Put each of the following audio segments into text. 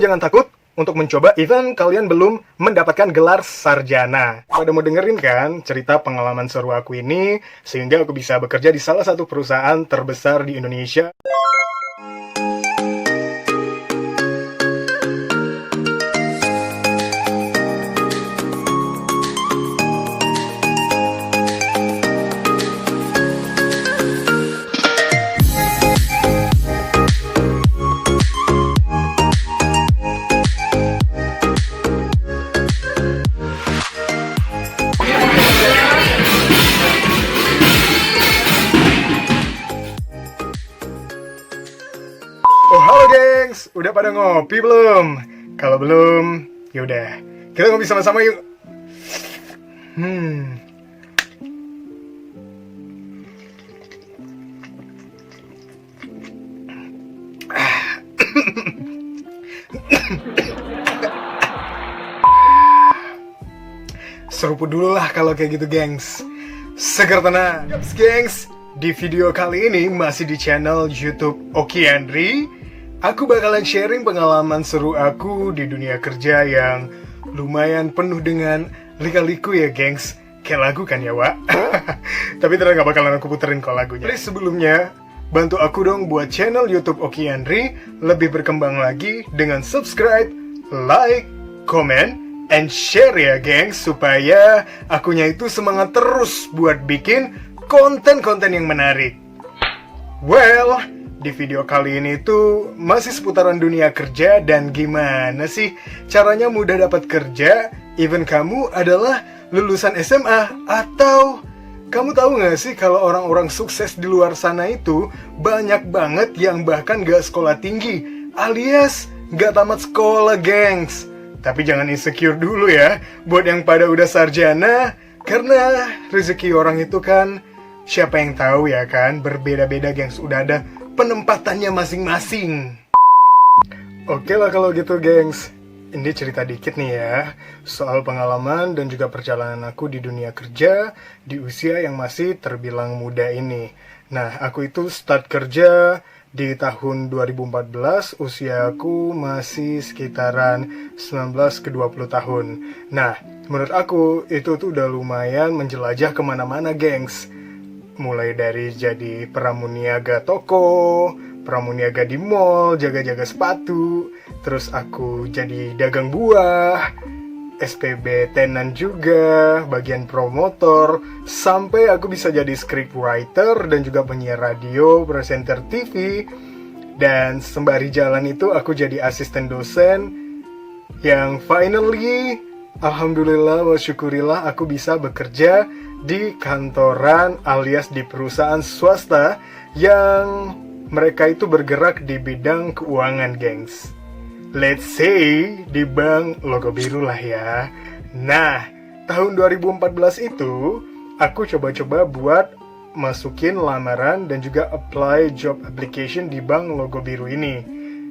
jangan takut untuk mencoba even kalian belum mendapatkan gelar sarjana. Pada mau dengerin kan cerita pengalaman seru aku ini, sehingga aku bisa bekerja di salah satu perusahaan terbesar di Indonesia. Oh halo gengs, udah pada ngopi belum? Kalau belum, yaudah kita ngopi sama-sama yuk. Seruput dulu lah kalau kayak gitu gengs. Seger tenang. Yaps gengs, di video kali ini masih di channel YouTube Oki Andri. Aku bakalan sharing pengalaman seru aku di dunia kerja yang lumayan penuh dengan lika-liku ya gengs. Kayak lagu kan ya Wak? Tapi ternyata gak bakalan aku puterin kok lagunya. Please sebelumnya, bantu aku dong buat channel YouTube Oki Andri lebih berkembang lagi dengan subscribe, like, comment, and share ya gengs. Supaya akunya itu semangat terus buat bikin konten-konten yang menarik. Well, di video kali ini tuh masih seputaran dunia kerja dan gimana sih caranya mudah dapat kerja even kamu adalah lulusan SMA. Atau kamu tahu gak sih kalau orang-orang sukses di luar sana itu banyak banget yang bahkan gak sekolah tinggi alias gak tamat sekolah gengs. Tapi jangan insecure dulu ya buat yang pada udah sarjana, karena rezeki orang itu kan siapa yang tahu ya kan, berbeda-beda gengs, udah ada penempatannya masing-masing. Oke lah kalau gitu gengs, ini cerita dikit nih ya soal pengalaman dan juga perjalanan aku di dunia kerja di usia yang masih terbilang muda ini. Nah, aku itu start kerja di tahun 2014, usia aku masih sekitaran 19 ke 20 tahun. Nah, menurut aku itu tuh udah lumayan menjelajah kemana-mana gengs. Mulai dari jadi pramuniaga toko, pramuniaga di mall, jaga-jaga sepatu, terus aku jadi dagang buah, SPB tenan juga, bagian promotor, sampai aku bisa jadi scriptwriter dan juga penyiar radio, presenter TV, dan sembari jalan itu aku jadi asisten dosen yang finally, alhamdulillah wa syukurillah aku bisa bekerja di kantoran alias di perusahaan swasta yang mereka itu bergerak di bidang keuangan gengs. Let's say di bank logo biru lah ya. Nah, tahun 2014 itu aku coba-coba buat masukin lamaran dan juga apply job application di bank logo biru ini.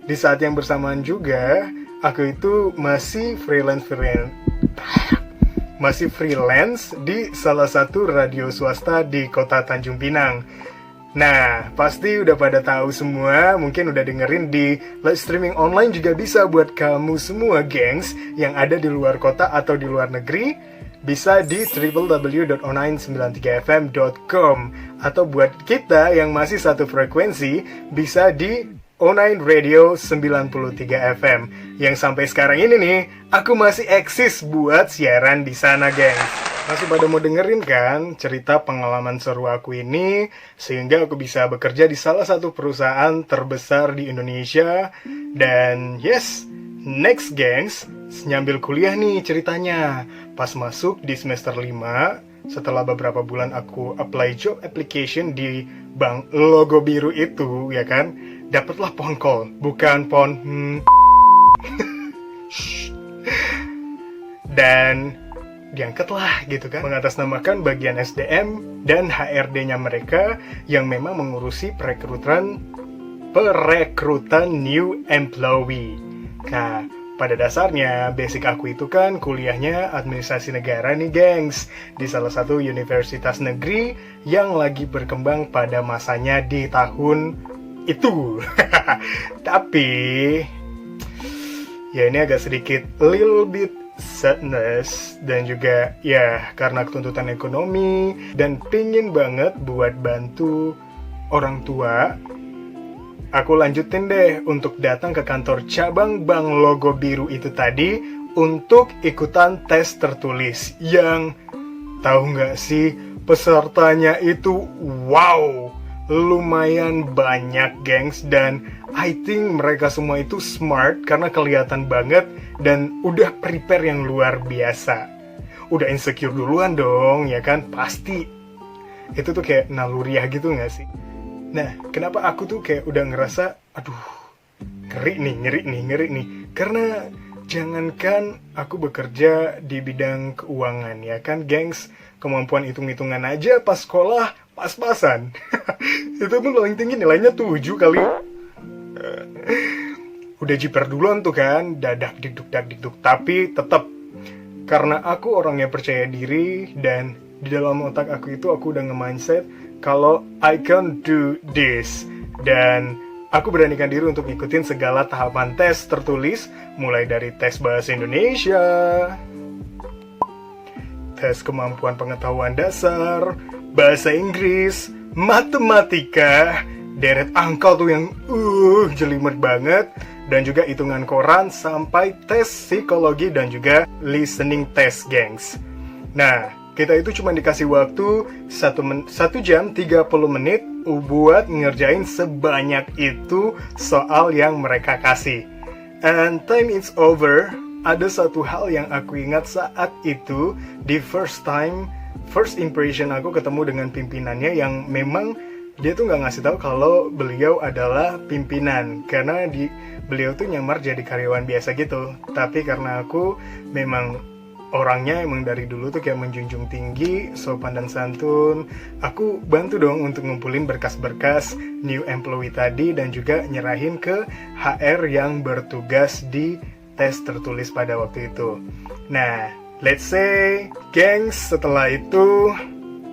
Di saat yang bersamaan juga aku itu masih freelance di salah satu radio swasta di kota Tanjung Pinang. Nah, pasti udah pada tahu semua, mungkin udah dengerin di live streaming online juga bisa buat kamu semua gengs yang ada di luar kota atau di luar negeri. Bisa di www.o993fm.com, atau buat kita yang masih satu frekuensi bisa di O9 Radio 93 FM yang sampai sekarang ini nih aku masih eksis buat siaran di sana gengs. Masih pada mau dengerin kan cerita pengalaman seru aku ini, sehingga aku bisa bekerja di salah satu perusahaan terbesar di Indonesia. Dan yes, next gengs, nyambil kuliah nih ceritanya. Pas masuk di semester 5, setelah beberapa bulan aku apply job application di bank logo biru itu ya kan, dapatlah phone call, bukan phone dan diangkatlah gitu kan, mengatasnamakan bagian SDM dan HRD-nya mereka yang memang mengurusi perekrutan new employee. Nah, pada dasarnya basic aku itu kan kuliahnya administrasi negara nih gengs, di salah satu universitas negeri yang lagi berkembang pada masanya di tahun itu. Tapi ya ini agak sedikit little bit sadness, dan juga ya karena tuntutan ekonomi dan pingin banget buat bantu orang tua, aku lanjutin deh untuk datang ke kantor cabang bank logo biru itu tadi untuk ikutan tes tertulis yang tahu nggak sih pesertanya itu wow, lumayan banyak gengs, dan I think mereka semua itu smart karena kelihatan banget dan udah prepare yang luar biasa. Udah insecure duluan dong, ya kan? Pasti. Itu tuh kayak naluriah gitu gak sih? Nah, kenapa aku tuh kayak udah ngerasa, aduh, ngeri nih. Karena jangankan aku bekerja di bidang keuangan, ya kan, gengs? Kemampuan hitung-hitungan aja pas sekolah, pas-pasan. Itu pun paling tinggi nilainya 7 kali. Udah jiper duluan tuh kan, dadak dikduk. Tapi tetap, karena aku orangnya percaya diri, dan di dalam otak aku itu aku udah nge-mindset kalau I can do this, dan aku beranikan diri untuk ngikutin segala tahapan tes tertulis, mulai dari tes bahasa Indonesia, tes kemampuan pengetahuan dasar, bahasa Inggris, matematika, deret angka tuh yang jelimet banget, dan juga hitungan koran, sampai tes psikologi dan juga listening test, gengs. Nah, kita itu cuma dikasih waktu 1 jam 30 menit buat ngerjain sebanyak itu soal yang mereka kasih. And time is over. Ada satu hal yang aku ingat saat itu, di first impression aku ketemu dengan pimpinannya yang memang dia tuh nggak ngasih tahu kalau beliau adalah pimpinan, karena beliau tuh nyamar jadi karyawan biasa gitu. Tapi karena aku memang orangnya emang dari dulu tuh kayak menjunjung tinggi sopan dan santun, aku bantu dong untuk ngumpulin berkas-berkas new employee tadi dan juga nyerahin ke HR yang bertugas di tes tertulis pada waktu itu. Nah, let's say, gengs, setelah itu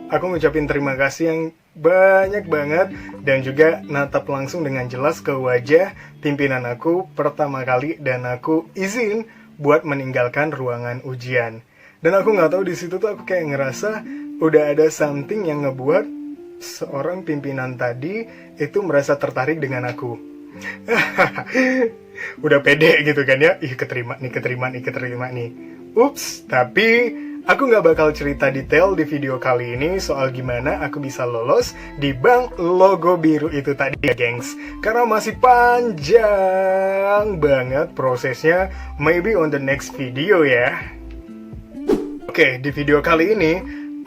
aku ngucapin terima kasih yang banyak banget, dan juga natap langsung dengan jelas ke wajah pimpinan aku pertama kali, dan aku izin buat meninggalkan ruangan ujian. Dan aku nggak tahu, di situ tuh aku kayak ngerasa udah ada something yang ngebuat seorang pimpinan tadi itu merasa tertarik dengan aku. Udah pede gitu kan ya, keterima nih. Ups, tapi aku nggak bakal cerita detail di video kali ini soal gimana aku bisa lolos di bank logo biru itu tadi ya, gengs. Karena masih panjang banget prosesnya, maybe on the next video ya. Oke, di video kali ini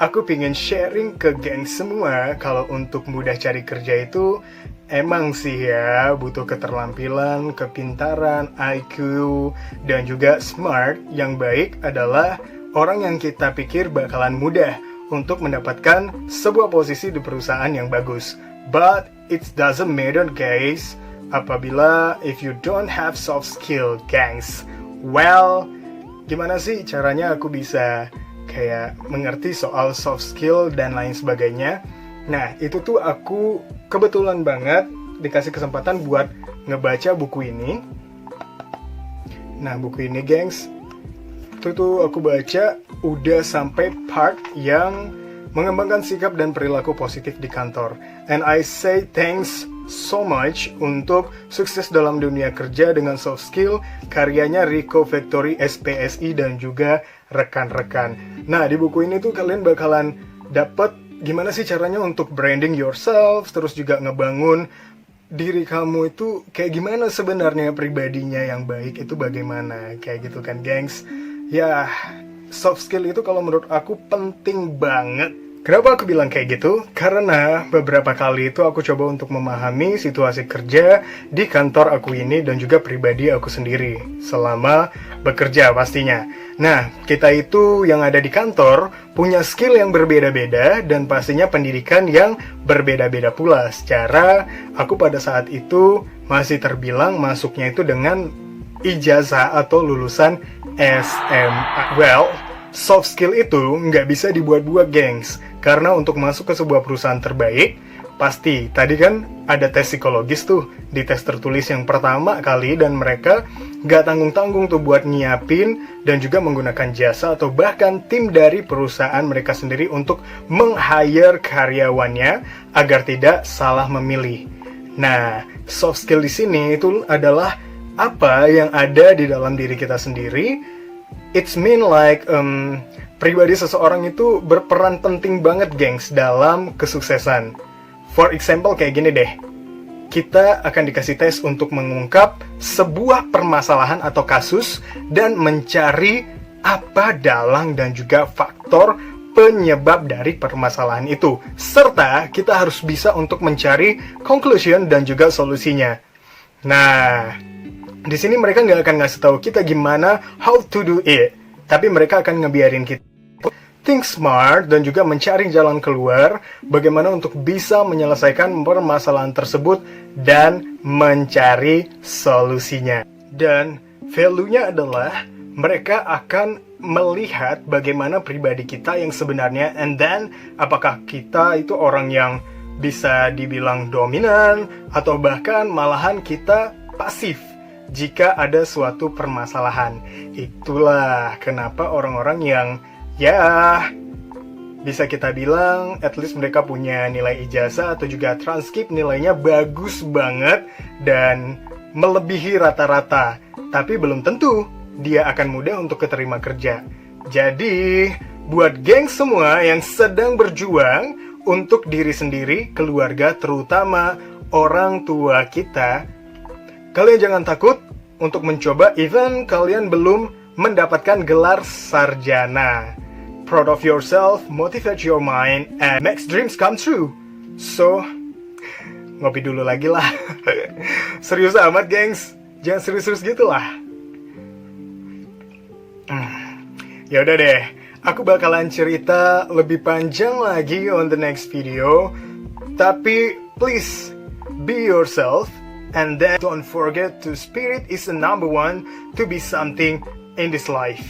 aku pengen sharing ke gengs semua kalau untuk mudah cari kerja itu emang sih ya butuh keterampilan, kepintaran, IQ, dan juga smart. Yang baik adalah orang yang kita pikir bakalan mudah untuk mendapatkan sebuah posisi di perusahaan yang bagus. But it doesn't matter, guys, apabila if you don't have soft skill, gengs. Well, gimana sih caranya aku bisa kayak mengerti soal soft skill dan lain sebagainya? Nah, itu tuh aku kebetulan banget dikasih kesempatan buat ngebaca buku ini. Nah, buku ini, gengs, itu tuh aku baca udah sampai part yang mengembangkan sikap dan perilaku positif di kantor. And I say thanks so much untuk sukses dalam dunia kerja dengan soft skill, karyanya Rico Victory SPSI dan juga rekan-rekan. Nah, di buku ini tuh kalian bakalan dapet gimana sih caranya untuk branding yourself, terus juga ngebangun diri kamu itu kayak gimana sebenarnya, pribadinya yang baik itu bagaimana, kayak gitu kan, gengs. Ya, soft skill itu kalau menurut aku penting banget. Kenapa aku bilang kayak gitu? Karena beberapa kali itu aku coba untuk memahami situasi kerja di kantor aku ini dan juga pribadi aku sendiri selama bekerja pastinya. Nah, kita itu yang ada di kantor punya skill yang berbeda-beda dan pastinya pendidikan yang berbeda-beda pula. Secara aku pada saat itu masih terbilang masuknya itu dengan ijazah atau lulusan SMA. Well, soft skill itu nggak bisa dibuat-buat, gengs. Karena untuk masuk ke sebuah perusahaan terbaik, Pasti, tadi kan ada tes psikologis tuh, di tes tertulis yang pertama kali, dan mereka gak tanggung-tanggung tuh buat nyiapin dan juga menggunakan jasa atau bahkan tim dari perusahaan mereka sendiri untuk meng-hire karyawannya agar tidak salah memilih. Nah, soft skill di sini itu adalah apa yang ada di dalam diri kita sendiri. It's mean like pribadi seseorang itu berperan penting banget, gengs, dalam kesuksesan. For example, kayak gini deh. Kita akan dikasih tes untuk mengungkap sebuah permasalahan atau kasus dan mencari apa dalang dan juga faktor penyebab dari permasalahan itu. Serta kita harus bisa untuk mencari conclusion dan juga solusinya. Nah, di sini mereka nggak akan ngasih tahu kita gimana how to do it. Tapi mereka akan ngebiarin kita think smart dan juga mencari jalan keluar bagaimana untuk bisa menyelesaikan permasalahan tersebut dan mencari solusinya. Dan value-nya adalah mereka akan melihat bagaimana pribadi kita yang sebenarnya, and then apakah kita itu orang yang bisa dibilang dominan atau bahkan malahan kita pasif jika ada suatu permasalahan. Itulah kenapa orang-orang yang bisa kita bilang at least mereka punya nilai ijazah atau juga transkrip nilainya bagus banget dan melebihi rata-rata, tapi belum tentu dia akan mudah untuk keterima kerja. Jadi, buat geng semua yang sedang berjuang untuk diri sendiri, keluarga, terutama orang tua kita, kalian jangan takut untuk mencoba even kalian belum mendapatkan gelar sarjana. Proud of yourself, motivate your mind, and makes dreams come true. So, ngopi dulu lagi lah. Serius amat, gengs. Jangan serius-serius gitu lah. Ya udah deh, aku bakalan cerita lebih panjang lagi on the next video. Tapi, please, be yourself. And then, don't forget to spirit is the number one to be something in this life.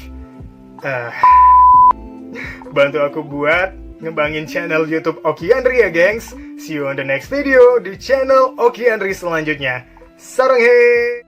Bantu aku buat ngembangin channel YouTube Oki Andri ya, gengs. See you on the next video di channel Oki Andri selanjutnya. Sarang he!